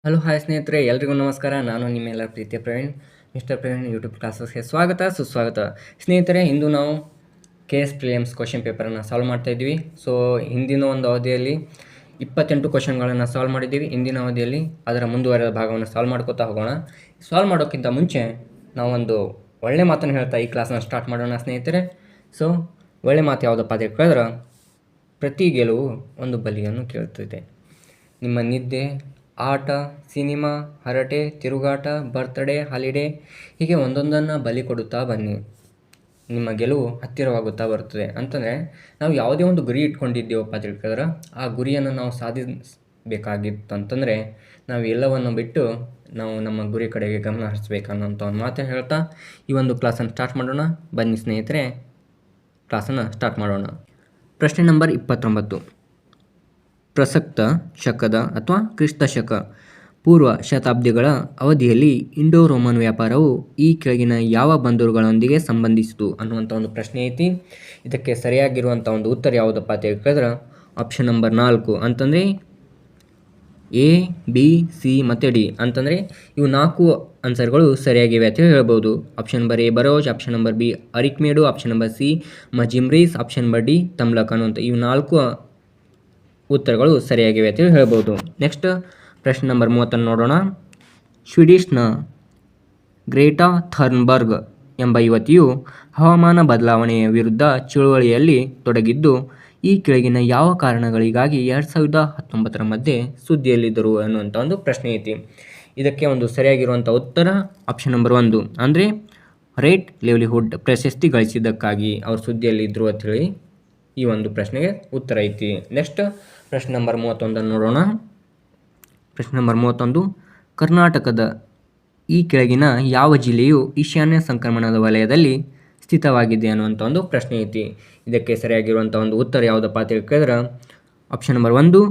Hello hi ಸ್ನೇಹಿತರೆ, ಎಲ್ರಿಗೂ ನಮಸ್ಕಾರ. ನಾನು ನಿಮ್ಮೆಲ್ಲರ ಪ್ರೀತಿಯ ಪ್ರವೀಣ್, ಮಿಸ್ಟರ್ ಪ್ರವೀಣ್ ಯೂಟ್ಯೂಬ್ ಕ್ಲಾಸಸ್ಗೆ ಸ್ವಾಗತ ಸುಸ್ವಾಗತ. ಸ್ನೇಹಿತರೆ, ಇಂದು ನಾವು KS ಪ್ರಿಲಿಮ್ಸ್ ಕ್ವಶನ್ ಪೇಪರನ್ನು ಸಾಲ್ವ್ ಮಾಡ್ತಾಯಿದ್ವಿ. ಸೊ ಹಿಂದಿನ ಒಂದು ಅವಧಿಯಲ್ಲಿ 28 ಕ್ವಶನ್ಗಳನ್ನು ಸಾಲ್ವ್ ಮಾಡಿದ್ದೀವಿ. ಇಂದಿನ ಅವಧಿಯಲ್ಲಿ ಅದರ ಮುಂದುವರೆದ ಭಾಗವನ್ನು ಸಾಲ್ವ್ ಮಾಡ್ಕೋತಾ ಹೋಗೋಣ. ಸಾಲ್ವ್ ಮಾಡೋಕ್ಕಿಂತ ಮುಂಚೆ ನಾವೊಂದು ಒಳ್ಳೆ ಮಾತನ್ನು ಹೇಳ್ತಾ ಈ ಕ್ಲಾಸನ್ನು ಸ್ಟಾರ್ಟ್ ಮಾಡೋಣ ಸ್ನೇಹಿತರೆ. ಸೊ ಒಳ್ಳೆ ಮಾತು ಯಾವುದಪ್ಪ ಅಂತ ಕೇಳಿದ್ರೆ, ಪ್ರತಿ ಗೆಲುವು ಒಂದು ಬಲಿಯನ್ನು ಕೇಳ್ತಿದೆ. ನಿಮ್ಮ ನಿದ್ದೆ, ಆಟ, ಸಿನಿಮಾ, ಹರಟೆ, ತಿರುಗಾಟ, ಬರ್ತ್ಡೇ, ಹಾಲಿಡೇ ಹೀಗೆ ಒಂದೊಂದನ್ನು ಬಲಿ ಕೊಡುತ್ತಾ ಬನ್ನಿ. ನಿಮ್ಮ ಗೆಲುವು ಹತ್ತಿರವಾಗುತ್ತಾ ಬರುತ್ತದೆ. ಅಂತಂದರೆ ನಾವು ಯಾವುದೇ ಒಂದು ಗುರಿ ಇಟ್ಕೊಂಡಿದ್ದೇವಪ್ಪ ತಿಳ್ಕಿದ್ರೆ ಆ ಗುರಿಯನ್ನು ನಾವು ಸಾಧಿಸಬೇಕಾಗಿತ್ತು ಅಂತಂದರೆ ನಾವು ಎಲ್ಲವನ್ನು ಬಿಟ್ಟು ನಾವು ನಮ್ಮ ಗುರಿ ಕಡೆಗೆ ಗಮನ ಹರಿಸ್ಬೇಕನ್ನೋಂಥ ಒಂದು ಮಾತು ಹೇಳ್ತಾ ಈ ಒಂದು ಕ್ಲಾಸನ್ನು ಸ್ಟಾರ್ಟ್ ಮಾಡೋಣ. ಬನ್ನಿ ಸ್ನೇಹಿತರೆ, ಕ್ಲಾಸನ್ನು ಸ್ಟಾರ್ಟ್ ಮಾಡೋಣ. ಪ್ರಶ್ನೆ ನಂಬರ್ 29. ಪ್ರಸಕ್ತ ಶಕದ ಅಥವಾ ಕ್ರಿಸ್ತ ಶಕ ಪೂರ್ವ ಶತಾಬ್ದಿಗಳ ಅವಧಿಯಲ್ಲಿ ಇಂಡೋ ರೋಮನ್ ವ್ಯಾಪಾರವು ಈ ಕೆಳಗಿನ ಯಾವ ಬಂದರುಗಳೊಂದಿಗೆ ಸಂಬಂಧಿಸಿತು ಅನ್ನುವಂಥ ಒಂದು ಪ್ರಶ್ನೆ ಐತಿ. ಇದಕ್ಕೆ ಸರಿಯಾಗಿರುವಂಥ ಒಂದು ಉತ್ತರ ಯಾವುದಪ್ಪ ಅಂತ ಹೇಳಿದ್ರೆ ಆಪ್ಷನ್ ನಂಬರ್ 4 ಅಂತಂದರೆ A, B, C ಮತ್ತು D ಅಂತಂದರೆ ಇವು 4 ಆನ್ಸರ್ಗಳು ಸರಿಯಾಗಿವೆ ಅಂತ ಹೇಳ್ಬೋದು. Option number A Broach, option number B Arikamedu, option number C Muziris, option number D Tamluk ಅನ್ನುವಂಥ ಇವು 4 ಉತ್ತರಗಳು ಸರಿಯಾಗಿವೆ ಅಂತ ಹೇಳ್ಬೋದು. ನೆಕ್ಸ್ಟ್ ಪ್ರಶ್ನೆ ನಂಬರ್ 30 ನೋಡೋಣ. ಸ್ವೀಡಿಷ್ನ ಗ್ರೇಟಾ ಥರ್ನ್ಬರ್ಗ್ ಎಂಬ ಯುವತಿಯು ಹವಾಮಾನ ಬದಲಾವಣೆಯ ವಿರುದ್ಧ ಚಳುವಳಿಯಲ್ಲಿ ತೊಡಗಿದ್ದು ಈ ಕೆಳಗಿನ ಯಾವ ಕಾರಣಗಳಿಗಾಗಿ 2019 ಮಧ್ಯೆ ಸುದ್ದಿಯಲ್ಲಿದ್ದರು ಅನ್ನುವಂಥ ಒಂದು ಪ್ರಶ್ನೆ ಐತಿ. ಇದಕ್ಕೆ ಒಂದು ಸರಿಯಾಗಿರುವಂಥ ಉತ್ತರ ಆಪ್ಷನ್ ನಂಬರ್ 1 ಅಂದರೆ ರೇಟ್ ಲಿವ್ಲಿಹುಡ್ ಪ್ರಶಸ್ತಿ ಗಳಿಸಿದ್ದಕ್ಕಾಗಿ ಅವರು ಸುದ್ದಿಯಲ್ಲಿದ್ದರು ಅಂಥೇಳಿ ಈ ಒಂದು ಪ್ರಶ್ನೆಗೆ ಉತ್ತರ ಐತಿ. ನೆಕ್ಸ್ಟ್ ಪ್ರಶ್ನೆ ನಂಬರ್ 31 ನೋಡೋಣ. ಪ್ರಶ್ನೆ ನಂಬರ್ 31. ಕರ್ನಾಟಕದ ಈ ಕೆಳಗಿನ ಯಾವ ಜಿಲ್ಲೆಯು ಈಶಾನ್ಯ ಸಂಕ್ರಮಣದ ವಲಯದಲ್ಲಿ ಸ್ಥಿತವಾಗಿದೆ ಅನ್ನುವಂಥ ಒಂದು ಪ್ರಶ್ನೆ ಐತಿ. ಇದಕ್ಕೆ ಸರಿಯಾಗಿರುವಂಥ ಒಂದು ಉತ್ತರ ಯಾವುದಪ್ಪ ಅಂತ ಕೇಳಿದ್ರೆ ಆಪ್ಷನ್ ನಂಬರ್ 1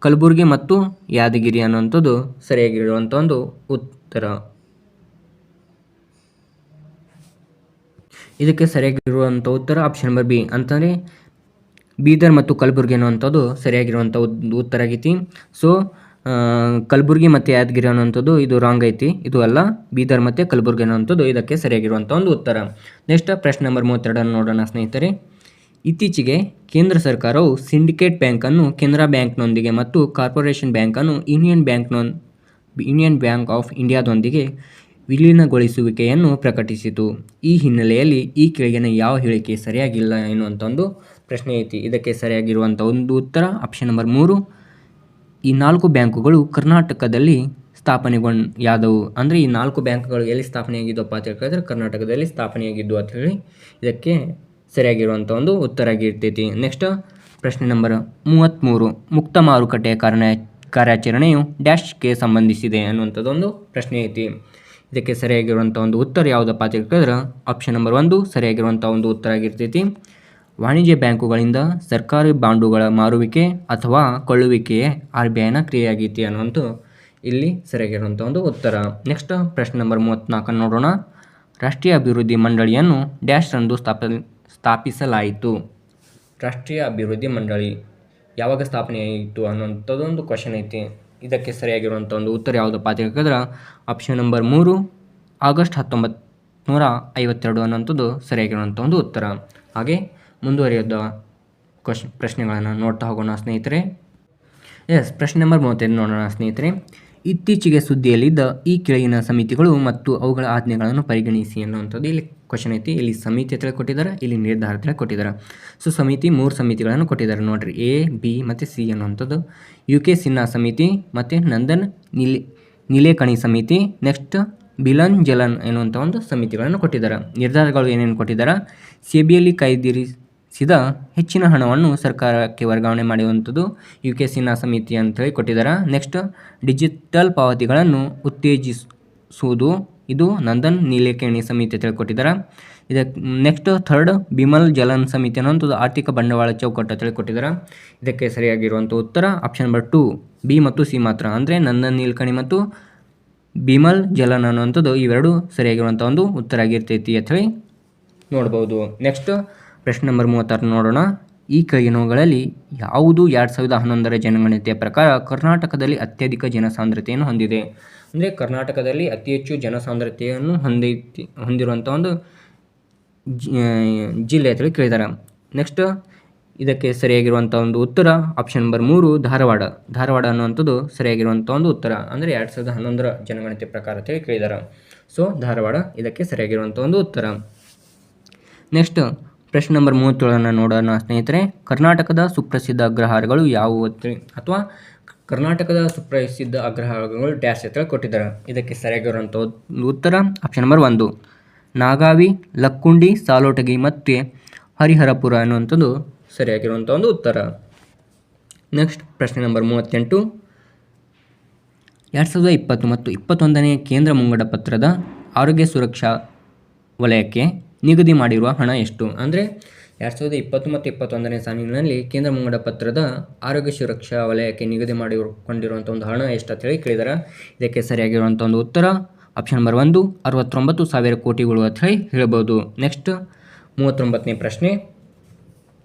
ಕಲಬುರಗಿ ಮತ್ತು ಯಾದಗಿರಿ ಅನ್ನುವಂಥದ್ದು ಸರಿಯಾಗಿರುವಂಥ ಒಂದು ಉತ್ತರ. ಇದಕ್ಕೆ ಸರಿಯಾಗಿರುವಂಥ ಉತ್ತರ ಆಪ್ಷನ್ ನಂಬರ್ B ಅಂತಂದರೆ ಬೀದರ್ ಮತ್ತು ಕಲಬುರಗಿ ಅನ್ನುವಂಥದ್ದು ಸರಿಯಾಗಿರುವಂಥ ಉತ್ತರ ಆಗೈತಿ. ಸೊ ಕಲಬುರಗಿ ಮತ್ತು ಯಾದಗಿರಿ ಅನ್ನುವಂಥದ್ದು ಇದು ರಾಂಗ್ ಐತಿ, ಇದು ಅಲ್ಲ. ಬೀದರ್ ಮತ್ತು ಕಲಬುರಗಿ ಅನ್ನುವಂಥದ್ದು ಇದಕ್ಕೆ ಸರಿಯಾಗಿರುವಂಥ ಒಂದು ಉತ್ತರ. ನೆಕ್ಸ್ಟ್ ಪ್ರಶ್ನೆ ನಂಬರ್ 32 ನೋಡೋಣ ಸ್ನೇಹಿತರೆ. ಇತ್ತೀಚೆಗೆ ಕೇಂದ್ರ ಸರ್ಕಾರವು ಸಿಂಡಿಕೇಟ್ ಬ್ಯಾಂಕನ್ನು ಕೆನರಾ ಬ್ಯಾಂಕ್ನೊಂದಿಗೆ ಮತ್ತು ಕಾರ್ಪೊರೇಷನ್ ಬ್ಯಾಂಕನ್ನು ಯೂನಿಯನ್ ಬ್ಯಾಂಕ್ ಆಫ್ ಇಂಡಿಯಾದೊಂದಿಗೆ ವಿಲೀನಗೊಳಿಸುವಿಕೆಯನ್ನು ಪ್ರಕಟಿಸಿತು. ಈ ಹಿನ್ನೆಲೆಯಲ್ಲಿ ಈ ಕೆಳಗಿನ ಯಾವ ಹೇಳಿಕೆ ಸರಿಯಾಗಿಲ್ಲ ಎನ್ನುವಂಥ ಒಂದು ಪ್ರಶ್ನೆ ಐತಿ. ಇದಕ್ಕೆ ಸರಿಯಾಗಿರುವಂಥ ಒಂದು ಉತ್ತರ ಆಪ್ಷನ್ ನಂಬರ್ 3. ಈ 4 ಬ್ಯಾಂಕುಗಳು ಕರ್ನಾಟಕದಲ್ಲಿ ಸ್ಥಾಪನೆಯಾದವು. ಅಂದರೆ ಈ 4 ಬ್ಯಾಂಕ್ಗಳು ಎಲ್ಲಿ ಸ್ಥಾಪನೆಯಾಗಿದ್ದವಪ್ಪ ಅಂತ ಹೇಳಿದ್ರೆ ಕರ್ನಾಟಕದಲ್ಲಿ ಸ್ಥಾಪನೆಯಾಗಿದ್ದು ಅಂತ ಹೇಳಿ ಇದಕ್ಕೆ ಸರಿಯಾಗಿರುವಂಥ ಒಂದು ಉತ್ತರ ಆಗಿರ್ತೈತಿ. ನೆಕ್ಸ್ಟ್ ಪ್ರಶ್ನೆ ನಂಬರ್ 33. ಮುಕ್ತ ಮಾರುಕಟ್ಟೆಯ ಕಾರ್ಯಾಚರಣೆಯು ಡ್ಯಾಶ್ಗೆ ಸಂಬಂಧಿಸಿದೆ ಅನ್ನುವಂಥದ್ದೊಂದು ಪ್ರಶ್ನೆ ಐತಿ. ಇದಕ್ಕೆ ಸರಿಯಾಗಿರುವಂಥ ಒಂದು ಉತ್ತರ ಯಾವುದಪ್ಪ ಅಂತ ಹೇಳಿದ್ರೆ ಆಪ್ಷನ್ ನಂಬರ್ 1 ಸರಿಯಾಗಿರುವಂಥ ಒಂದು ಉತ್ತರ ಆಗಿರ್ತೈತಿ. ವಾಣಿಜ್ಯ ಬ್ಯಾಂಕುಗಳಿಂದ ಸರ್ಕಾರಿ ಬಾಂಡುಗಳ ಮಾರುವಿಕೆ ಅಥವಾ ಕೊಳ್ಳುವಿಕೆಯೇ RBIನ ಕ್ರಿಯೆಯಾಗೈತಿ ಅನ್ನುವಂಥ ಇಲ್ಲಿ ಸರಿಯಾಗಿರುವಂಥ ಒಂದು ಉತ್ತರ. ನೆಕ್ಸ್ಟ್ ಪ್ರಶ್ನೆ ನಂಬರ್ 34 ನೋಡೋಣ. ರಾಷ್ಟ್ರೀಯ ಅಭಿವೃದ್ಧಿ ಮಂಡಳಿಯನ್ನು ಡ್ಯಾಶ್ ರಂದು ಸ್ಥಾಪಿಸಲಾಯಿತು. ರಾಷ್ಟ್ರೀಯ ಅಭಿವೃದ್ಧಿ ಮಂಡಳಿ ಯಾವಾಗ ಸ್ಥಾಪನೆಯಾಯಿತು ಅನ್ನೋಂಥದ್ದೊಂದು ಕ್ವಶನ್ ಐತಿ. ಇದಕ್ಕೆ ಸರಿಯಾಗಿರುವಂಥ ಒಂದು ಉತ್ತರ ಯಾವುದಪ್ಪ ಅಂತ ಹೇಳಿದ್ರೆ ಆಪ್ಷನ್ ನಂಬರ್ 3 ಆಗಸ್ಟ್ 1952 ಅನ್ನೋಂಥದ್ದು ಸರಿಯಾಗಿರುವಂಥ ಒಂದು ಉತ್ತರ. ಹಾಗೆ ಮುಂದುವರಿಯೋದ ಪ್ರಶ್ನೆಗಳನ್ನು ನೋಡ್ತಾ ಹೋಗೋಣ ಸ್ನೇಹಿತರೆ. ಪ್ರಶ್ನೆ ನಂಬರ್ 35 ನೋಡೋಣ ಸ್ನೇಹಿತರೆ. ಇತ್ತೀಚೆಗೆ ಸುದ್ದಿಯಲ್ಲಿದ್ದ ಈ ಕೆಳಗಿನ ಸಮಿತಿಗಳು ಮತ್ತು ಅವುಗಳ ಆಜ್ಞೆಗಳನ್ನು ಪರಿಗಣಿಸಿ ಅನ್ನುವಂಥದ್ದು ಇಲ್ಲಿ ಕ್ವಶನ್ ಐತಿ. ಇಲ್ಲಿ ಸಮಿತಿ ಅಂತ ಕೊಟ್ಟಿದ್ದಾರೆ, ಇಲ್ಲಿ ನಿರ್ಧಾರ ಅಂತ ಕೊಟ್ಟಿದ್ದಾರೆ. ಸೊ ಸಮಿತಿ 3 ಸಮಿತಿಗಳನ್ನು ಕೊಟ್ಟಿದ್ದಾರೆ ನೋಡ್ರಿ, A, B ಮತ್ತು C ಅನ್ನುವಂಥದ್ದು. UK ಸಿನ್ಹಾ ಸಮಿತಿ ಮತ್ತು ನಂದನ್ ನಿಲೇಕಣಿ ಸಮಿತಿ, ನೆಕ್ಸ್ಟ್ ಬಿಲನ್ ಜಲನ್ ಎನ್ನುವಂಥ ಒಂದು ಸಮಿತಿಗಳನ್ನು ಕೊಟ್ಟಿದ್ದಾರೆ. ನಿರ್ಧಾರಗಳು ಏನೇನು ಕೊಟ್ಟಿದ್ದಾರೆ? ಸೆಬಿಯಲ್ಲಿ ಕಾಯ್ದಿರಿಸಿದ ಹೆಚ್ಚಿನ ಹಣವನ್ನು ಸರ್ಕಾರಕ್ಕೆ ವರ್ಗಾವಣೆ ಮಾಡುವಂಥದ್ದು UK ಸಿನ್ಹಾ ಸಮಿತಿ ಅಂತೇಳಿ ಕೊಟ್ಟಿದ್ದಾರೆ. ನೆಕ್ಸ್ಟ್ ಡಿಜಿಟಲ್ ಪಾವತಿಗಳನ್ನು ಉತ್ತೇಜಿಸುವುದು, ಇದು ನಂದನ್ ನೀಲೇಕಣಿ ಸಮಿತಿ ಅಂತೇಳಿ ಕೊಟ್ಟಿದ್ದಾರೆ. ಇದಕ್ಕೆ ನೆಕ್ಸ್ಟ್ ಥರ್ಡ್ ಬಿಮಲ್ ಜಲನ್ ಸಮಿತಿ ಅನ್ನೋಂಥದ್ದು ಆರ್ಥಿಕ ಬಂಡವಾಳ ಚೌಕಟ್ಟು ಅಂತೇಳಿ ಕೊಟ್ಟಿದ್ದಾರೆ. ಇದಕ್ಕೆ ಸರಿಯಾಗಿರುವಂಥ ಉತ್ತರ ಆಪ್ಷನ್ ನಂಬರ್ 2 B ಮತ್ತು C ಮಾತ್ರ. ಅಂದರೆ ನಂದನ್ ನೀಲಕಣಿ ಮತ್ತು ಬಿಮಲ್ ಜಲನ್ ಅನ್ನುವಂಥದ್ದು ಇವೆರಡು ಸರಿಯಾಗಿರುವಂಥ ಒಂದು ಉತ್ತರ ಆಗಿರ್ತೈತಿ ಅಂಥೇಳಿ ನೋಡ್ಬೋದು. ನೆಕ್ಸ್ಟ್ ಪ್ರಶ್ನೆ ನಂಬರ್ 36 ನೋಡೋಣ. ಈ ಕೆಳಗಿನವುಗಳಲ್ಲಿ ಯಾವುದು 2011ರ ಜನಗಣತಿಯ ಪ್ರಕಾರ ಕರ್ನಾಟಕದಲ್ಲಿ ಅತ್ಯಧಿಕ ಜನಸಾಂದ್ರತೆಯನ್ನು ಹೊಂದಿದೆ? ಅಂದರೆ ಕರ್ನಾಟಕದಲ್ಲಿ ಅತಿ ಹೆಚ್ಚು ಜನಸಾಂದ್ರತೆಯನ್ನು ಹೊಂದಿರುವಂಥ ಒಂದು ಜಿಲ್ಲೆ ಅಂತೇಳಿ ಕೇಳಿದ್ದಾರೆ. ನೆಕ್ಸ್ಟ್ ಇದಕ್ಕೆ ಸರಿಯಾಗಿರುವಂಥ ಒಂದು ಉತ್ತರ ಆಪ್ಷನ್ ನಂಬರ್ 3 ಧಾರವಾಡ. ಧಾರವಾಡ ಅನ್ನುವಂಥದ್ದು ಸರಿಯಾಗಿರುವಂಥ ಒಂದು ಉತ್ತರ. ಅಂದರೆ 2011ರ ಜನಗಣತಿ ಪ್ರಕಾರ ಅಂತೇಳಿ ಕೇಳಿದ್ದಾರೆ. ಸೊ ಧಾರವಾಡ ಇದಕ್ಕೆ ಸರಿಯಾಗಿರುವಂಥ ಒಂದು ಉತ್ತರ. ನೆಕ್ಸ್ಟ್ ಪ್ರಶ್ನೆ ನಂಬರ್ 37 ನೋಡೋಣ ಸ್ನೇಹಿತರೆ. ಕರ್ನಾಟಕದ ಸುಪ್ರಸಿದ್ಧ ಅಗ್ರಹಾರಗಳು ಯಾವುವು ಅಥವಾ ಕರ್ನಾಟಕದ ಸುಪ್ರಸಿದ್ಧ ಅಗ್ರಹಾರಗಳು ಡ್ಯಾಶ್ ಅಂತ ಕೊಟ್ಟಿದ್ದಾರೆ. ಇದಕ್ಕೆ ಸರಿಯಾಗಿರುವಂಥ ಉತ್ತರ ಆಪ್ಷನ್ ನಂಬರ್ 1 ನಾಗಾವಿ, ಲಕ್ಕುಂಡಿ, ಸಾಲೋಟಗಿ ಮತ್ತು ಹರಿಹರಪುರ ಅನ್ನುವಂಥದ್ದು ಸರಿಯಾಗಿರುವಂಥ ಒಂದು ಉತ್ತರ. ನೆಕ್ಸ್ಟ್ ಪ್ರಶ್ನೆ ನಂಬರ್ 38 2020 ಮತ್ತು 21ನೇ ಕೇಂದ್ರ ಮುಂಗಡ ಪತ್ರದ ಆರೋಗ್ಯ ಸುರಕ್ಷಾ ವಲಯಕ್ಕೆ ನಿಗದಿ ಮಾಡಿರುವ ಹಣ ಎಷ್ಟು? ಅಂದರೆ 2020 ಮತ್ತು 21ನೇ ಸಾಲಿನಲ್ಲಿ ಕೇಂದ್ರ ಮುಂಗಡ ಪತ್ರದ ಆರೋಗ್ಯ ಸುರಕ್ಷಾ ವಲಯಕ್ಕೆ ನಿಗದಿ ಮಾಡಿಕೊಂಡಿರುವಂಥ ಒಂದು ಹಣ ಎಷ್ಟು ಅಂತೇಳಿ ಕೇಳಿದ್ದಾರೆ. ಇದಕ್ಕೆ ಸರಿಯಾಗಿರುವಂಥ ಒಂದು ಉತ್ತರ ಆಪ್ಷನ್ ನಂಬರ್ 1 69,000 ಕೋಟಿಗಳು ಅಂತ ಹೇಳಿ ಹೇಳ್ಬೋದು. ನೆಕ್ಸ್ಟ್ 39ನೇ ಪ್ರಶ್ನೆ.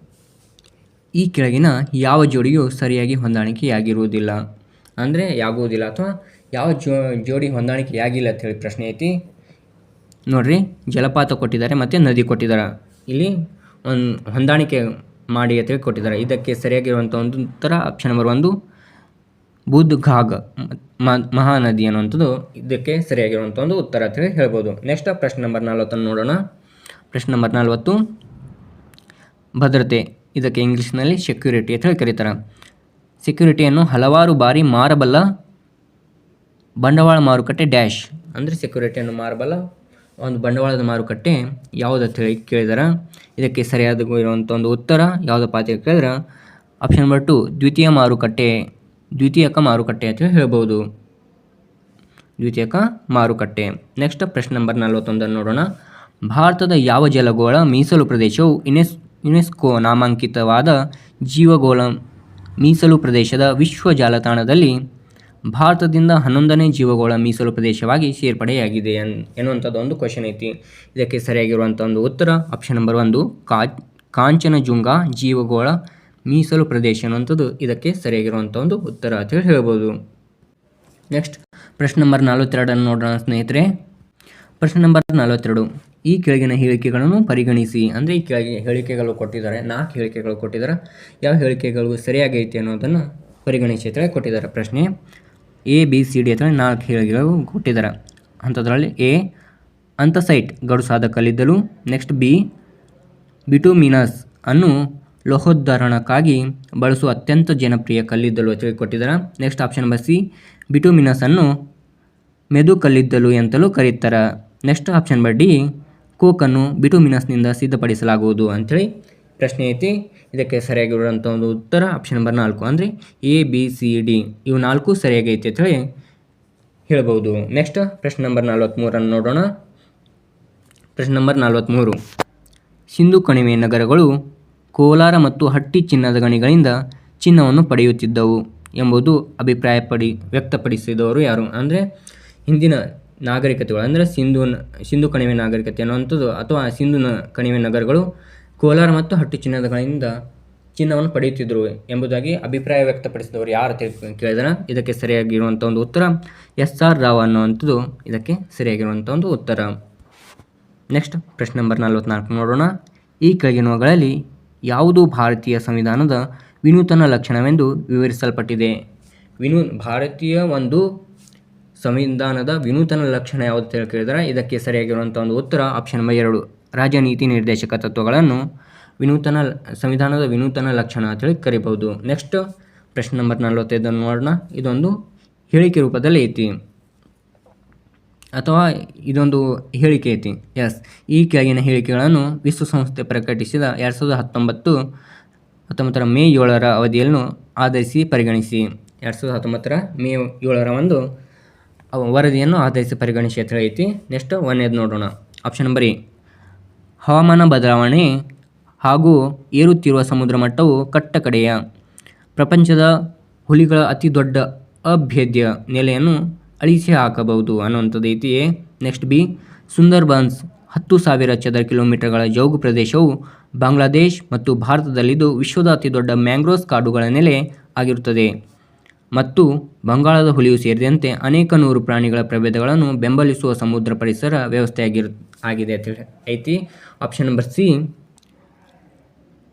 ಈ ಕೆಳಗಿನ ಯಾವ ಜೋಡಿಯು ಸರಿಯಾಗಿ ಹೊಂದಾಣಿಕೆಯಾಗಿರುವುದಿಲ್ಲ? ಅಂದರೆ ಆಗುವುದಿಲ್ಲ ಅಥವಾ ಯಾವ ಜೋಡಿ ಹೊಂದಾಣಿಕೆಯಾಗಿಲ್ಲ ಅಂಥೇಳಿ ಪ್ರಶ್ನೆ ಐತಿ ನೋಡ್ರಿ. ಜಲಪಾತ ಕೊಟ್ಟಿದ್ದಾರೆ ಮತ್ತು ನದಿ ಕೊಟ್ಟಿದ್ದಾರೆ. ಇಲ್ಲಿ ಒಂದು ಹೊಂದಾಣಿಕೆ ಮಾಡಿ ಅಂತೇಳಿ ಕೊಟ್ಟಿದ್ದಾರೆ. ಇದಕ್ಕೆ ಸರಿಯಾಗಿರುವಂಥ ಒಂದು ಉತ್ತರ ಆಪ್ಷನ್ ನಂಬರ್ 1 ಬುಧ್ ಘಾಗ್ ಮಹಾನದಿ ಅನ್ನುವಂಥದ್ದು ಇದಕ್ಕೆ ಸರಿಯಾಗಿರುವಂಥ ಒಂದು ಉತ್ತರ ಅಂತೇಳಿ ಹೇಳ್ಬೋದು. ನೆಕ್ಸ್ಟ್ ಪ್ರಶ್ನೆ ನಂಬರ್ 40 ನೋಡೋಣ. ಪ್ರಶ್ನೆ ನಂಬರ್ 40 ಭದ್ರತೆ. ಇದಕ್ಕೆ ಇಂಗ್ಲೀಷ್ನಲ್ಲಿ ಸೆಕ್ಯೂರಿಟಿ ಅಂತ ಹೇಳಿ ಕರೀತಾರೆ. ಸೆಕ್ಯೂರಿಟಿಯನ್ನು ಹಲವಾರು ಬಾರಿ ಮಾರಬಲ್ಲ ಬಂಡವಾಳ ಮಾರುಕಟ್ಟೆ ಡ್ಯಾಶ್. ಅಂದರೆ ಸೆಕ್ಯೂರಿಟಿಯನ್ನು ಮಾರಬಲ್ಲ ಒಂದು ಬಂಡವಾಳದ ಮಾರುಕಟ್ಟೆ ಯಾವುದು ಅಂತ ಹೇಳಿ ಕೇಳಿದಾರೆ. ಇದಕ್ಕೆ ಸರಿಯಾದ ಇರುವಂಥ ಒಂದು ಉತ್ತರ ಯಾವುದಪ್ಪ ಅಂತ ಕೇಳಿದ್ರೆ ಆಪ್ಷನ್ ನಂಬರ್ 2 ದ್ವಿತೀಯಕ ಮಾರುಕಟ್ಟೆ ಅಂತ ಹೇಳ್ಬೋದು. ದ್ವಿತೀಯಕ ಮಾರುಕಟ್ಟೆ. ನೆಕ್ಸ್ಟ್ ಪ್ರಶ್ನೆ ನಂಬರ್ 41 ನೋಡೋಣ. ಭಾರತದ ಯಾವ ಜಲಗೋಳ ಮೀಸಲು ಪ್ರದೇಶವು ಯುನೆಸ್ಕೋ ನಾಮಾಂಕಿತವಾದ ಜೀವಗೋಳ ಮೀಸಲು ಪ್ರದೇಶದ ವಿಶ್ವ ಜಾಲತಾಣದಲ್ಲಿ ಭಾರತದಿಂದ 11ನೇ ಜೀವಗೋಳ ಮೀಸಲು ಪ್ರದೇಶವಾಗಿ ಸೇರ್ಪಡೆಯಾಗಿದೆ ಎನ್ನುವಂಥದ್ದು ಒಂದು ಕ್ವಶನ್ ಐತಿ. ಇದಕ್ಕೆ ಸರಿಯಾಗಿರುವಂಥ ಒಂದು ಉತ್ತರ ಆಪ್ಷನ್ ನಂಬರ್ 1 ಕಾಂಚನಜುಂಗಾ ಜೀವಗೋಳ ಮೀಸಲು ಪ್ರದೇಶ ಅನ್ನುವಂಥದ್ದು ಇದಕ್ಕೆ ಸರಿಯಾಗಿರುವಂಥ ಒಂದು ಉತ್ತರ ಅಂತ ಹೇಳ್ಬೋದು. ನೆಕ್ಸ್ಟ್ ಪ್ರಶ್ನೆ ನಂಬರ್ 42 ನೋಡೋಣ ಸ್ನೇಹಿತರೆ. ಪ್ರಶ್ನೆ ನಂಬರ್ 42 ಈ ಕೆಳಗಿನ ಹೇಳಿಕೆಗಳನ್ನು ಪರಿಗಣಿಸಿ. ಅಂದರೆ ಈ ಕೆಳಗೆ ಹೇಳಿಕೆಗಳು ಕೊಟ್ಟಿದ್ದಾರೆ, 4 ಹೇಳಿಕೆಗಳು ಕೊಟ್ಟಿದ್ದಾರೆ. ಯಾವ ಹೇಳಿಕೆಗಳು ಸರಿಯಾಗೈತಿ ಅನ್ನೋದನ್ನು ಪರಿಗಣಿಸಿ ಅಂತ ಕೊಟ್ಟಿದ್ದಾರೆ. ಪ್ರಶ್ನೆ ABCD ಅಥವಾ 4 ಹೇಳಿಕೆಗಳು ಕೊಟ್ಟಿದ್ದಾರೆ. ಅಂಥದ್ರಲ್ಲಿ A ಅಂತಸೈಟ್ ಗಡುಸಾದ ಕಲ್ಲಿದ್ದಲು. ನೆಕ್ಸ್ಟ್ B ಬಿಟುಮಿನಸ್ ಅನ್ನು ಲೋಹೋದ್ಧಾರಣಕ್ಕಾಗಿ ಬಳಸುವ ಅತ್ಯಂತ ಜನಪ್ರಿಯ ಕಲ್ಲಿದ್ದಲು ಅಂತ ಕೊಟ್ಟಿದ್ದಾರೆ. Next option number C bituminous ಅನ್ನು ಮೆದು ಕಲ್ಲಿದ್ದಲು ಅಂತಲೂ ಕರೀತಾರೆ. ನೆಕ್ಸ್ಟ್ ಆಪ್ಷನ್ ನಂಬರ್ D ಕೋಕನ್ನು ಬಿಟುಮಿನಸ್ನಿಂದ ಸಿದ್ಧಪಡಿಸಲಾಗುವುದು ಅಂಥೇಳಿ ಪ್ರಶ್ನೆ ಐತಿ. ಇದಕ್ಕೆ ಸರಿಯಾಗಿರುವಂಥ ಒಂದು ಉತ್ತರ ಆಪ್ಷನ್ ನಂಬರ್ 4 ಅಂದರೆ ABCD ಇವು 4 ಸರಿಯಾಗೈತಿ ಅಂತ ಹೇಳಿ ಹೇಳ್ಬೋದು. ನೆಕ್ಸ್ಟ್ ಪ್ರಶ್ನೆ ನಂಬರ್ 43 ನೋಡೋಣ. ಪ್ರಶ್ನೆ ನಂಬರ್ 43 ಸಿಂಧು ಕಣಿವೆ ನಗರಗಳು ಕೋಲಾರ ಮತ್ತು ಹಟ್ಟಿ ಚಿನ್ನದ ಗಣಿಗಳಿಂದ ಚಿನ್ನವನ್ನು ಪಡೆಯುತ್ತಿದ್ದವು ಎಂಬುದು ವ್ಯಕ್ತಪಡಿಸಿದವರು ಯಾರು? ಅಂದರೆ ಹಿಂದಿನ ನಾಗರಿಕತೆಗಳು ಅಂದರೆ ಸಿಂಧು ಕಣಿವೆ ನಾಗರಿಕತೆ ಅನ್ನುವಂಥದ್ದು ಅಥವಾ ಕಣಿವೆ ನಗರಗಳು ಕೋಲಾರ ಮತ್ತು ಹಟ್ಟಿ ಚಿನ್ನದಗಳಿಂದ ಚಿನ್ನವನ್ನು ಪಡೆಯುತ್ತಿದ್ದರು ಎಂಬುದಾಗಿ ಅಭಿಪ್ರಾಯ ವ್ಯಕ್ತಪಡಿಸಿದವರು ಯಾರು ಕೇಳಿದಾರೆ. ಇದಕ್ಕೆ ಸರಿಯಾಗಿರುವಂಥ ಒಂದು ಉತ್ತರ SR ರಾವ್ ಅನ್ನುವಂಥದ್ದು ಇದಕ್ಕೆ ಸರಿಯಾಗಿರುವಂಥ ಒಂದು ಉತ್ತರ. ನೆಕ್ಸ್ಟ್ ಪ್ರಶ್ನೆ ನಂಬರ್ 44 ನೋಡೋಣ. ಈ ಕೆಳಗಿನವುಗಳಲ್ಲಿ ಯಾವುದು ಭಾರತೀಯ ಸಂವಿಧಾನದ ವಿನೂತನ ಲಕ್ಷಣವೆಂದು ವಿವರಿಸಲ್ಪಟ್ಟಿದೆ? ಭಾರತೀಯ ಒಂದು ಸಂವಿಧಾನದ ವಿನೂತನ ಲಕ್ಷಣ ಯಾವುದು ಅಂತ ಕೇಳಿದರೆ ಇದಕ್ಕೆ ಸರಿಯಾಗಿರುವಂಥ ಒಂದು ಉತ್ತರ ಆಪ್ಷನ್ ನಂಬರ್ 2 ರಾಜನೀತಿ ನಿರ್ದೇಶಕ ತತ್ವಗಳನ್ನು ಸಂವಿಧಾನದ ವಿನೂತನ ಲಕ್ಷಣ ಅಂತೇಳಿ ಕರಿಬಹುದು. ನೆಕ್ಸ್ಟ್ ಪ್ರಶ್ನೆ ನಂಬರ್ 45 ನೋಡೋಣ. ಇದೊಂದು ಹೇಳಿಕೆ ರೂಪದಲ್ಲಿ ಐತಿ ಅಥವಾ ಇದೊಂದು ಹೇಳಿಕೆ ಐತಿ. ಎಸ್, ಈ ಕೆಳಗಿನ ಹೇಳಿಕೆಗಳನ್ನು ವಿಶ್ವಸಂಸ್ಥೆ ಪ್ರಕಟಿಸಿದ 2019 ಮೇ 7 ಅವಧಿಯನ್ನು ಆಧರಿಸಿ ಪರಿಗಣಿಸಿ. 2019 ಮೇ 7 ಒಂದು ವರದಿಯನ್ನು ಆಧರಿಸಿ ಪರಿಗಣಿಸಿ ಅಂತ ಐತಿ. ನೆಕ್ಸ್ಟ್ 1ನೇದು ನೋಡೋಣ. ಆಪ್ಷನ್ ನಂಬರ್ A ಹವಾಮಾನ ಬದಲಾವಣೆ ಹಾಗೂ ಏರುತ್ತಿರುವ ಸಮುದ್ರ ಮಟ್ಟವು ಕಟ್ಟಕಡೆಯ ಪ್ರಪಂಚದ ಹುಲಿಗಳ ಅತಿ ದೊಡ್ಡ ಅಭೇದ್ಯ ನೆಲೆಯನ್ನು ಅಳಿಸಿ ಹಾಕಬಹುದು ಅನ್ನುವಂಥದ್ದು ಐತಿ. ನೆಕ್ಸ್ಟ್ B ಸುಂದರ್ಬನ್ಸ್ 10,000 ಚದರ ಕಿಲೋಮೀಟರ್ಗಳ ಜೌಗು ಪ್ರದೇಶವು ಬಾಂಗ್ಲಾದೇಶ್ ಮತ್ತು ಭಾರತದಲ್ಲಿದ್ದು ವಿಶ್ವದ ಅತಿದೊಡ್ಡ ಮ್ಯಾಂಗ್ರೋವ್ಸ್ ಕಾಡುಗಳ ನೆಲೆ ಆಗಿರುತ್ತದೆ ಮತ್ತು ಬಂಗಾಳದ ಹುಲಿಯು ಸೇರಿದಂತೆ ಅನೇಕ ನೂರು ಪ್ರಾಣಿಗಳ ಪ್ರಭೇದಗಳನ್ನು ಬೆಂಬಲಿಸುವ ಸಮುದ್ರ ಪರಿಸರ ಆಗಿದೆ ಅಂತ ಐತಿ. ಆಪ್ಷನ್ ನಂಬರ್ ಸಿ,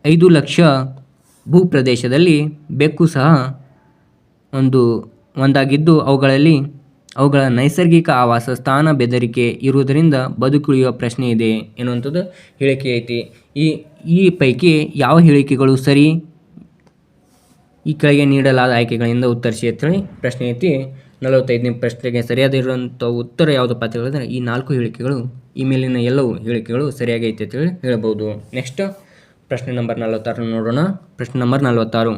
5 ಲಕ್ಷ ಭೂಪ್ರದೇಶದಲ್ಲಿ ಬೆಕ್ಕು ಸಹ ಒಂದಾಗಿದ್ದು ಅವುಗಳ ನೈಸರ್ಗಿಕ ಆವಾಸ ಸ್ಥಾನ ಬೆದರಿಕೆ ಇರುವುದರಿಂದ ಬದುಕುಳಿಯುವ ಪ್ರಶ್ನೆ ಇದೆ ಎನ್ನುವಂಥದ್ದು ಹೇಳಿಕೆ ಐತಿ. ಈ ಪೈಕಿ ಯಾವ ಹೇಳಿಕೆಗಳು ಸರಿ? ಈ ಕೆಳಗೆ ನೀಡಲಾದ ಆಯ್ಕೆಗಳಿಂದ ಉತ್ತರಿಸಿ ಅಂತೇಳಿ ಪ್ರಶ್ನೆ ಐತಿ. 45ನೇ ಪ್ರಶ್ನೆಗೆ ಸರಿಯಾದ ಇರುವಂಥ ಉತ್ತರ ಯಾವುದಪ್ಪ ಅಂತ ಹೇಳಿದ್ರೆ ಈ 4 ಹೇಳಿಕೆಗಳು, ಈ ಮೇಲಿನ ಎಲ್ಲವೂ ಹೇಳಿಕೆಗಳು ಸರಿಯಾಗಿ ಐತೆ ಅಂತೇಳಿ ಹೇಳ್ಬೋದು. ನೆಕ್ಸ್ಟ್ ಪ್ರಶ್ನೆ ನಂಬರ್ 46 ನೋಡೋಣ. ಪ್ರಶ್ನೆ ನಂಬರ್ 46,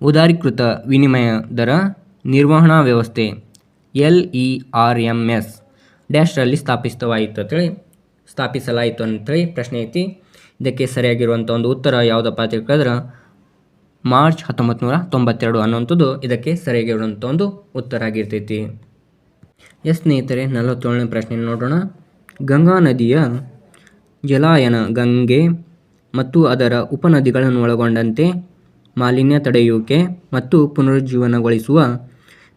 ಉದಾರೀಕೃತ ವಿನಿಮಯ ದರ ನಿರ್ವಹಣಾ ವ್ಯವಸ್ಥೆ LERMS ಡ್ಯಾಶ್ರಲ್ಲಿ ಸ್ಥಾಪಿಸಲಾಯಿತು ಅಂತೇಳಿ ಪ್ರಶ್ನೆ ಐತಿ. ಇದಕ್ಕೆ ಸರಿಯಾಗಿರುವಂಥ ಒಂದು ಉತ್ತರ ಯಾವುದಪ್ಪ ಅಂತ ಹೇಳಿದ್ರೆ ಮಾರ್ಚ್ 1992 ಅನ್ನುವಂಥದ್ದು ಇದಕ್ಕೆ ಸರಿಯಾಗಿರುವಂಥ ಒಂದು ಉತ್ತರ ಆಗಿರ್ತೈತಿ. ಸ್ನೇಹಿತರೆ, 47ನೇ ಪ್ರಶ್ನೆ ನೋಡೋಣ. ಗಂಗಾ ನದಿಯ ಜಲಾಯನ ಗಂಗೆ ಮತ್ತು ಅದರ ಉಪನದಿಗಳನ್ನು ಒಳಗೊಂಡಂತೆ ಮಾಲಿನ್ಯ ತಡೆಯುವಿಕೆ ಮತ್ತು ಪುನರುಜ್ಜೀವನಗೊಳಿಸುವ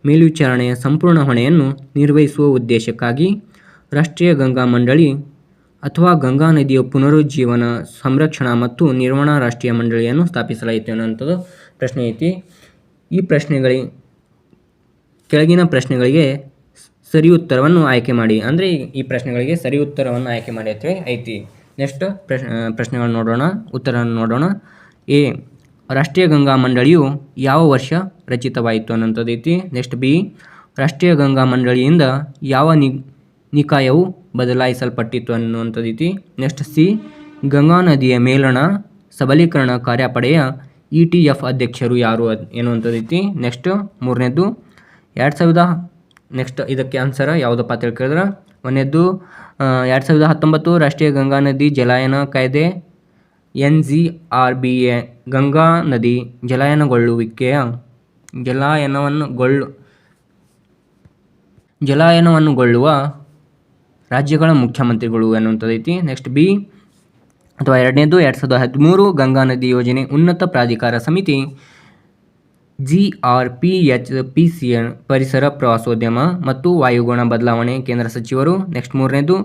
ಮೇಲ್ವಿಚಾರಣೆಯ ಸಂಪೂರ್ಣ ಹೊಣೆಯನ್ನು ನಿರ್ವಹಿಸುವ ಉದ್ದೇಶಕ್ಕಾಗಿ ರಾಷ್ಟ್ರೀಯ ಗಂಗಾ ಮಂಡಳಿ ಅಥವಾ ಗಂಗಾ ನದಿಯ ಪುನರುಜ್ಜೀವನ ಸಂರಕ್ಷಣಾ ಮತ್ತು ನಿರ್ವಹಣಾ ರಾಷ್ಟ್ರೀಯ ಮಂಡಳಿಯನ್ನು ಸ್ಥಾಪಿಸಲಾಯಿತು ಅನ್ನುವಂಥದ್ದು ಪ್ರಶ್ನೆ ಐತಿ. ಕೆಳಗಿನ ಪ್ರಶ್ನೆಗಳಿಗೆ ಸರಿ ಉತ್ತರವನ್ನು ಆಯ್ಕೆ ಮಾಡಿ. ಅಂದರೆ ಈ ಪ್ರಶ್ನೆಗಳಿಗೆ ಸರಿ ಉತ್ತರವನ್ನು ಆಯ್ಕೆ ಮಾಡಿ ಅಂತ ಐತಿ. ನೆಕ್ಸ್ಟ್ ಪ್ರಶ್ನೆಗಳನ್ನು ನೋಡೋಣ, ಉತ್ತರವನ್ನು ನೋಡೋಣ. ಎ, ರಾಷ್ಟ್ರೀಯ ಗಂಗಾ ಮಂಡಳಿಯು ಯಾವ ವರ್ಷ ರಚಿತವಾಯಿತು ಅನ್ನೋಂಥದ್ದು ಐತಿ. ನೆಕ್ಸ್ಟ್ ಬಿ, ರಾಷ್ಟ್ರೀಯ ಗಂಗಾ ಮಂಡಳಿಯಿಂದ ಯಾವ ನಿಕಾಯವು ಬದಲಾಯಿಸಲ್ಪಟ್ಟಿತ್ತು ಅನ್ನುವಂಥದ್ದು ಐತಿ. ನೆಕ್ಸ್ಟ್ ಸಿ, ಗಂಗಾ ನದಿಯ ಮೇಲಣ ಸಬಲೀಕರಣ ಕಾರ್ಯಪಡೆಯ ETF ಅಧ್ಯಕ್ಷರು ಯಾರು ಎನ್ನುವಂಥದ್ದು ಐತಿ. ನೆಕ್ಸ್ಟ್ ಮೂರನೇದು ನೆಕ್ಸ್ಟ್ ಇದಕ್ಕೆ ಆನ್ಸರ್ ಯಾವುದಪ್ಪ ಅಂತ ಕೇಳಿದ್ರೆ ಒಂದನೇದು 2019 ರಾಷ್ಟ್ರೀಯ ಗಂಗಾ ನದಿ ಜಲಾಯನ ಕಾಯ್ದೆ NGRBA ಗಂಗಾ ನದಿ ಜಲಾಯನವನ್ನುಗೊಳ್ಳುವ ರಾಜ್ಯಗಳ ಮುಖ್ಯಮಂತ್ರಿಗಳು ಅನ್ನುವಂಥದ್ದು ಐತಿ. ನೆಕ್ಸ್ಟ್ ಬಿ ಅಥವಾ ಎರಡನೇದು 2013 ಗಂಗಾ ನದಿ ಯೋಜನೆ ಉನ್ನತ ಪ್ರಾಧಿಕಾರ ಸಮಿತಿ GRPHPC ಪರಿಸರ, ಪ್ರವಾಸೋದ್ಯಮ ಮತ್ತು ವಾಯುಗುಣ ಬದಲಾವಣೆ ಕೇಂದ್ರ ಸಚಿವರು. ನೆಕ್ಸ್ಟ್ ಮೂರನೇದು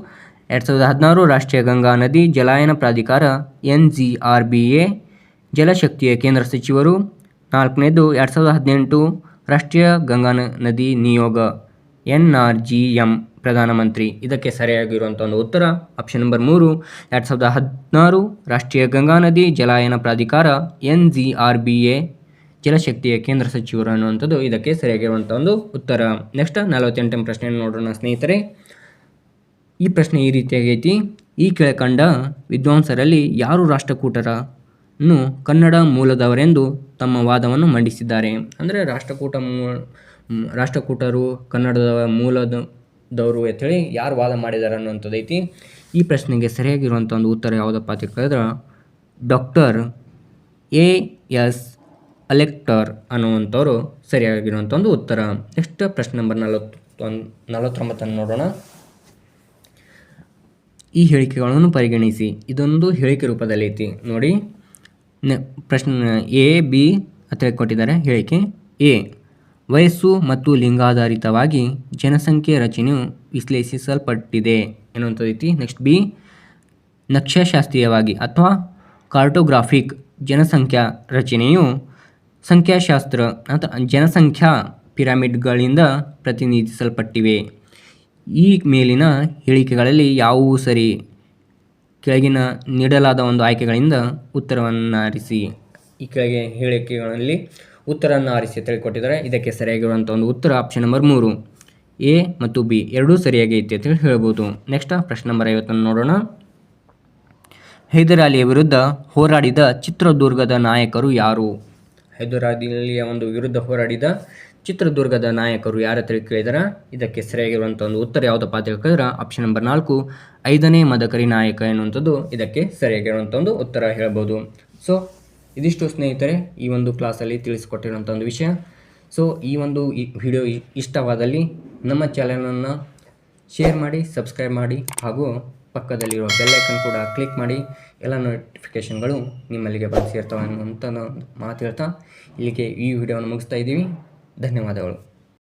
2016 ರಾಷ್ಟ್ರೀಯ ಗಂಗಾ ನದಿ ಜಲಾಯನ ಪ್ರಾಧಿಕಾರ NGRBA ಜಲಶಕ್ತಿಯ ಕೇಂದ್ರ ಸಚಿವರು. ನಾಲ್ಕನೇದು 2018 ರಾಷ್ಟ್ರೀಯ ಗಂಗಾ ನದಿ ನಿಯೋಗ NRGM ಪ್ರಧಾನಮಂತ್ರಿ. ಇದಕ್ಕೆ ಸರಿಯಾಗಿರುವಂಥ ಒಂದು ಉತ್ತರ ಆಪ್ಷನ್ ನಂಬರ್ 3, 2016 ರಾಷ್ಟ್ರೀಯ ಗಂಗಾ ನದಿ ಜಲಾಯನ ಪ್ರಾಧಿಕಾರ NGRBA ಜಲಶಕ್ತಿಯ ಕೇಂದ್ರ ಸಚಿವರು ಅನ್ನುವಂಥದ್ದು ಇದಕ್ಕೆ ಸರಿಯಾಗಿರುವಂಥ ಒಂದು ಉತ್ತರ. ನೆಕ್ಸ್ಟ್ 48ನೇ ಪ್ರಶ್ನೆಯನ್ನು ನೋಡೋಣ ಸ್ನೇಹಿತರೆ. ಈ ಪ್ರಶ್ನೆ ಈ ರೀತಿಯಾಗೈತಿ. ಈ ಕೆಳಕಂಡ ವಿದ್ವಾಂಸರಲ್ಲಿ ಯಾರು ರಾಷ್ಟ್ರಕೂಟರನ್ನು ಕನ್ನಡ ಮೂಲದವರೆಂದು ತಮ್ಮ ವಾದವನ್ನು ಮಂಡಿಸಿದ್ದಾರೆ? ಅಂದರೆ ರಾಷ್ಟ್ರಕೂಟರು ಕನ್ನಡದ ಮೂಲದವರು ಅಂತೇಳಿ ಯಾರು ವಾದ ಮಾಡಿದ್ದಾರೆ ಅನ್ನುವಂಥದ್ದು ಐತಿ. ಈ ಪ್ರಶ್ನೆಗೆ ಸರಿಯಾಗಿರುವಂಥ ಒಂದು ಉತ್ತರ ಯಾವುದಪ್ಪ ಅಂತ ಕೇಳಿದ್ರೆ ಡಾಕ್ಟರ್ AS ಅಲೆಕ್ಟರ್ ಅನ್ನುವಂಥವ್ರು ಸರಿಯಾಗಿರುವಂಥ ಒಂದು ಉತ್ತರ. ನೆಕ್ಸ್ಟ್ ಪ್ರಶ್ನೆ ನಂಬರ್ 49 ನೋಡೋಣ. ಈ ಹೇಳಿಕೆಗಳನ್ನು ಪರಿಗಣಿಸಿ. ಇದೊಂದು ಹೇಳಿಕೆ ರೂಪದಲ್ಲಿ ಐತಿ ನೋಡಿ. ಪ್ರಶ್ನೆ A, B ಅಂತ ಕೊಟ್ಟಿದ್ದಾರೆ. ಹೇಳಿಕೆ A, ವಯಸ್ಸು ಮತ್ತು ಲಿಂಗಾಧಾರಿತವಾಗಿ ಜನಸಂಖ್ಯೆ ರಚನೆಯು ವಿಶ್ಲೇಷಿಸಲ್ಪಟ್ಟಿದೆ ಎನ್ನುವಂಥದ್ದು ಐತಿ. ನೆಕ್ಸ್ಟ್ ಬಿ, ನಕ್ಷಶಾಸ್ತ್ರೀಯವಾಗಿ ಅಥವಾ ಕಾರ್ಟೋಗ್ರಾಫಿಕ್ ಜನಸಂಖ್ಯಾ ರಚನೆಯು ಸಂಖ್ಯಾಶಾಸ್ತ್ರ ಅಥವಾ ಜನಸಂಖ್ಯಾ ಪಿರಮಿಡ್ಗಳಿಂದ ಪ್ರತಿನಿಧಿಸಲ್ಪಟ್ಟಿವೆ. ಈ ಮೇಲಿನ ಹೇಳಿಕೆಗಳಲ್ಲಿ ಯಾವುವು ಸರಿ? ಕೆಳಗಿನ ನೀಡಲಾದ ಒಂದು ಆಯ್ಕೆಗಳಿಂದ ಉತ್ತರವನ್ನು ಆರಿಸಿ. ಈ ಕೆಳಗೆ ಹೇಳಿಕೆಗಳಲ್ಲಿ ಉತ್ತರವನ್ನು ಆರಿಸಿ ತಿಳಿಕೊಟ್ಟಿದ್ದಾರೆ. ಇದಕ್ಕೆ ಸರಿಯಾಗಿರುವಂಥ ಒಂದು ಉತ್ತರ ಆಪ್ಷನ್ ನಂಬರ್ 3, A ಮತ್ತು B ಎರಡೂ ಸರಿಯಾಗಿ ಐತೆ ಅಂತ ಹೇಳ್ಬೋದು. ನೆಕ್ಸ್ಟ್ ಪ್ರಶ್ನೆ ನಂಬರ್ 50 ನೋಡೋಣ. ಹೈದರ್ ಅಲಿಯ ವಿರುದ್ಧ ಹೋರಾಡಿದ ಚಿತ್ರದುರ್ಗದ ನಾಯಕರು ಯಾರು? ಹೈದರ್ ಅಲಿಯ ಒಂದು ವಿರುದ್ಧ ಹೋರಾಡಿದ ಚಿತ್ರದುರ್ಗದ ನಾಯಕರು ಯಾರ ಕೇಳಿದಾರ? ಇದಕ್ಕೆ ಸರಿಯಾಗಿರುವಂಥ ಒಂದು ಉತ್ತರ ಯಾವುದಪ್ಪ ಅಂತ ಹೇಳಿದ್ರೆ ಆಪ್ಷನ್ ನಂಬರ್ 4, 5ನೇ ಮದಕರಿ ನಾಯಕ ಎನ್ನುವಂಥದ್ದು ಇದಕ್ಕೆ ಸರಿಯಾಗಿರುವಂಥ ಒಂದು ಉತ್ತರ ಹೇಳ್ಬೋದು. ಸೊ ಇದಿಷ್ಟು ಸ್ನೇಹಿತರೆ ಈ ಒಂದು ಕ್ಲಾಸಲ್ಲಿ ತಿಳಿಸಿಕೊಟ್ಟಿರುವಂಥ ಒಂದು ವಿಷಯ. ಸೊ ಈ ವಿಡಿಯೋ ಇಷ್ಟವಾದಲ್ಲಿ ನಮ್ಮ ಚಾನಲನ್ನು ಶೇರ್ ಮಾಡಿ, ಸಬ್ಸ್ಕ್ರೈಬ್ ಮಾಡಿ ಹಾಗೂ ಪಕ್ಕದಲ್ಲಿರುವ ಬೆಲ್ ಐಕನ್ ಕೂಡ ಕ್ಲಿಕ್ ಮಾಡಿ. ಎಲ್ಲ ನೋಟಿಫಿಕೇಷನ್ಗಳು ನಿಮ್ಮಲ್ಲಿಗೆ ಬಂದು ಸೇರ್ತವೆ ಅನ್ನುವಂಥ ಮಾತು ಹೇಳ್ತಾ ಇಲ್ಲಿಗೆ ಈ ವಿಡಿಯೋವನ್ನು ಮುಗಿಸ್ತಾ ಇದ್ದೀವಿ. ಧನ್ಯವಾದಗಳು.